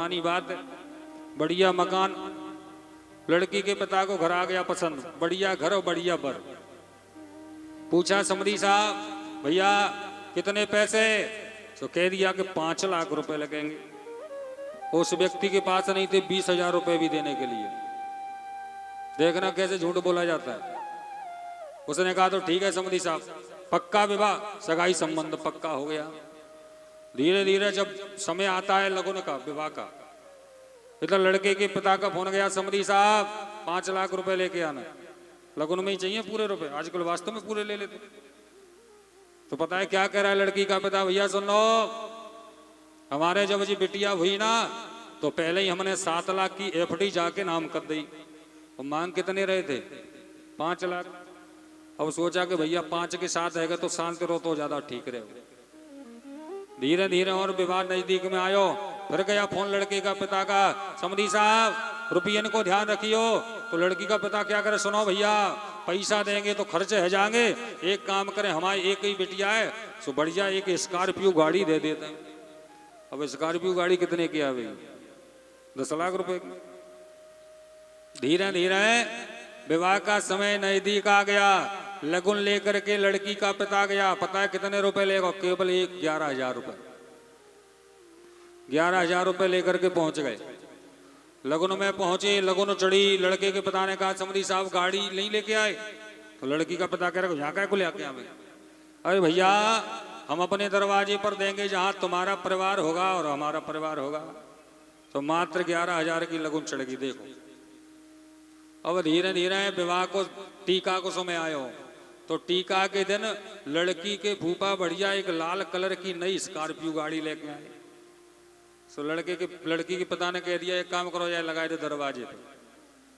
पुरानी बात है, बढ़िया मकान, लड़की के पिता को घर आ गया पसंद, बढ़िया घर और बढ़िया बर। पूछा समधी साहब भैया कितने पैसे, तो कह दिया कि 5 लाख रुपए लगेंगे। उस व्यक्ति के पास नहीं थे 20,000 रुपए भी देने के लिए। देखना कैसे झूठ बोला जाता है। उसने कहा तो ठीक है समधी साहब, पक्का विवाह, सगाई संबंध पक्का हो गया। धीरे धीरे जब समय आता है लगन का, विवाह का, इधर लड़के के पिता का फोन गया, समधी साहब 5 लाख रुपए लेके आना। लगन में ही चाहिए पूरे रुपए, आजकल वास्तव में पूरे ले लेते। तो पता है क्या कह रहा है लड़की का पिता, भैया सुन लो, हमारे जब जी बिटिया हुई ना तो पहले ही हमने 7 लाख की एफडी जाके नाम कर दी। और मांग कितने रहे थे? 5 लाख। अब सोचा कि भैया 5 के साथ है तो शांति रहो तो ज्यादा ठीक रहे। धीरे धीरे और विवाह नजदीक में आयो, फिर गया फोन लड़के का पिता का, समधी साहब रुपये को ध्यान रखियो। तो लड़की का पिता क्या करे, सुनो भैया पैसा देंगे तो खर्चे है जाएंगे, एक काम करें हमारी एक ही बिटिया है सो बढ़िया एक स्कॉर्पियो गाड़ी दे देते हैं। अब स्कॉर्पियो गाड़ी कितने की आ गई? 10 लाख रुपए की। धीरे धीरे विवाह का समय नजदीक आ गया, लगुन लेकर के लड़की का पिता गया। पता है कितने रुपए लेगा? केवल 11,000 रुपए। 11,000 रुपए लेकर के पहुंच गए। लगुन में पहुंचे, लगुन चढ़ी। लड़के के पिता ने कहा समधी साहब गाड़ी नहीं लेके आए। तो लड़की का पिता कह रहा यहाँ क्या को लेके आवे? अरे भैया हम अपने दरवाजे पर देंगे जहां तुम्हारा परिवार होगा और हमारा परिवार होगा। तो मात्र 11,000 की लगुन चढ़ गई। देखो अब धीरे धीरे विवाह को, टीका को समय आयो। तो टीका के दिन लड़की के फूफा बढ़िया एक लाल कलर की नई स्कॉर्पियो गाड़ी लेके आए। सो लड़की के पिता ने कह दिया एक काम करो, जाए लगाए दे दरवाजे पर।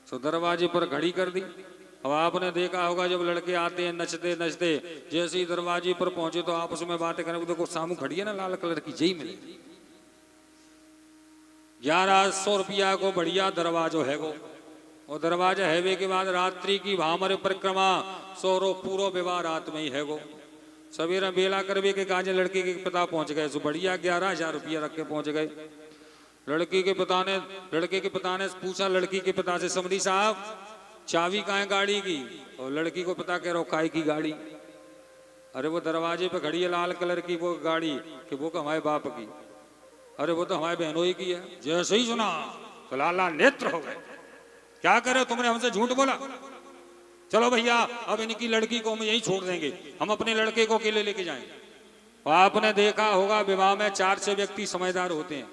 सो दरवाजे पर घड़ी कर दी। अब आपने देखा होगा जब लड़के आते हैं नचते नचते, जैसे ही दरवाजे पर पहुंचे तो आपस में बातें करें, देखो सामू खड़ी है ना लाल कलर की, जई मिले 1100 रुपया को बढ़िया दरवाजो है गो। और दरवाजा हैवे के बाद रात्रि की भामर परिक्रमा, सोरो पूरो विवाह रात में ही है गो। सवेरा बेला करवे के काजे लड़के के पिता पहुंच गए। सो बढ़िया 11,000 रुपया रख के पहुंच गए। लड़के के पिता ने पूछा लड़की के पिता से, समधी साहब चाबी कहाँ है गाड़ी की? और लड़की को पिता कह रहा काय की गाड़ी? अरे वो दरवाजे पे खड़ी है लाल कलर की वो गाड़ी, कि वो हमारे बाप की। अरे वो तो हमारे बहनों ही की है। जैसे ही सुना तो लाला नेत्र हो गए। क्या करे, तुमने हमसे झूठ बोला। चलो भैया अब इनकी लड़की को हम यही छोड़ देंगे, हम अपने लड़के को अकेले लेके जाएंगे। और आपने देखा होगा विवाह में 4-6 व्यक्ति समझदार होते हैं।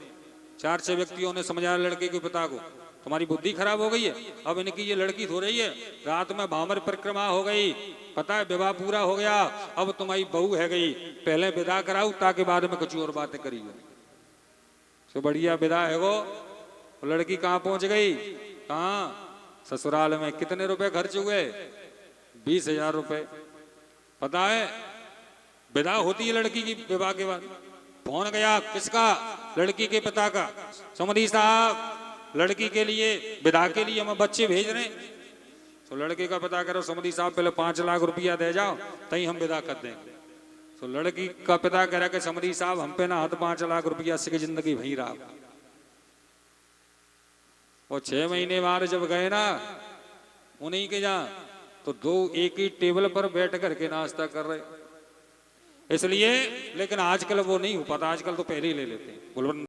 4-6 व्यक्तियों ने समझाया लड़के के पिता को, तुम्हारी बुद्धि खराब हो गई है, अब इनकी ये लड़की हो रही है, रात में भामर परिक्रमा हो गई, पता है विवाह पूरा हो गया, अब तुम्हारी बहू है गई, पहले विदा कराऊ ताकि बाद में कुछ और बातें करी। तो बढ़िया विदा है वो। लड़की कहाँ पहुंच गई? कहाँ? ससुराल में। कितने रुपए खर्च हुए? 20,000 रुपए। पता है विदा होती है लड़की की विवाह के बाद, फोन गया किसका? लड़की के पिता का, समधी साहब लड़की के लिए विदा के लिए हम बच्चे भेज रहे हैं। तो लड़के का पिता कह रहा समधी साहब पहले 5 लाख रुपया दे जाओ तभी हम विदा कर देंगे। तो लड़की का पिता कह रहा कि समधी साहब हम पे ना हाथ 5 लाख रुपया से जिंदगी वही रहा। और 6 महीने बाद जब गए ना उन्हीं के जहाँ, तो 2 एक ही टेबल पर बैठ करके नाश्ता कर रहे। इसलिए लेकिन आजकल वो नहीं हो पाता, आजकल तो पहले ही ले लेते हैं।